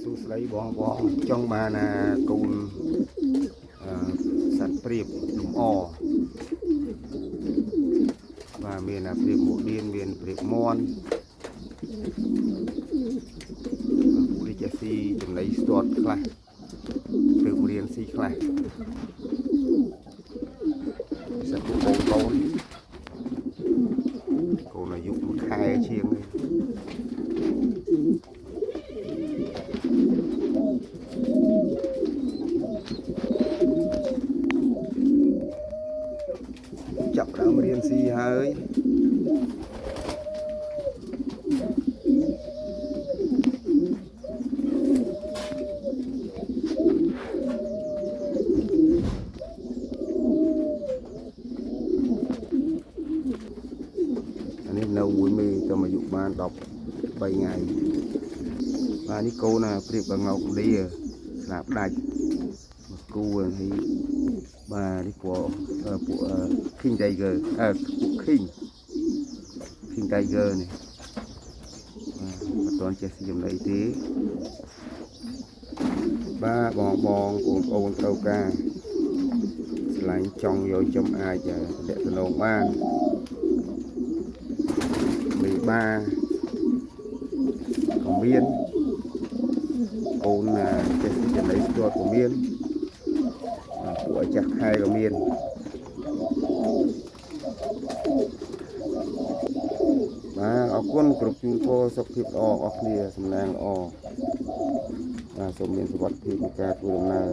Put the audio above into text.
សួស្តីបងចង់បានកូនសត្វព្រាបលំអបាទមានព្រាបមុខឌៀនមានព្រាបមន់ពួកនេះចេះស៊ីចំណីស្ទាត់ខ្លះព្រាបរៀនស៊ីខ្លះសត្វកូនអាយុ1ខែជាងចាប់ដើមរៀនស៊ីហើយអានេះនៅមួយមេតែអាយុបាន13ថ្ងៃបាទនេះកូនព្រាបកងោកឌីស្លាប់ដាច់មកគូនេះបាទនេះពួកKing Tiger ពួក King Tiger នេះបាទអត់ទាន់ចេះស៊ីចំណីទេបាទបងប្អូនត្រូវការឆ្លាញ់ចង់យកចំអាចតំណងបានមេបាក៏មានអូនចេះស៊ីចំណីស្ទាត់ក៏មានពួកអាចាស់ខែក៏មានបាទអរគុណគ្រប់ជូនពរសុខភាពល្អអស់គ្នាសំណាងល្អបាទសូមមានសុខភាពនៃការធ្វើដំណើរ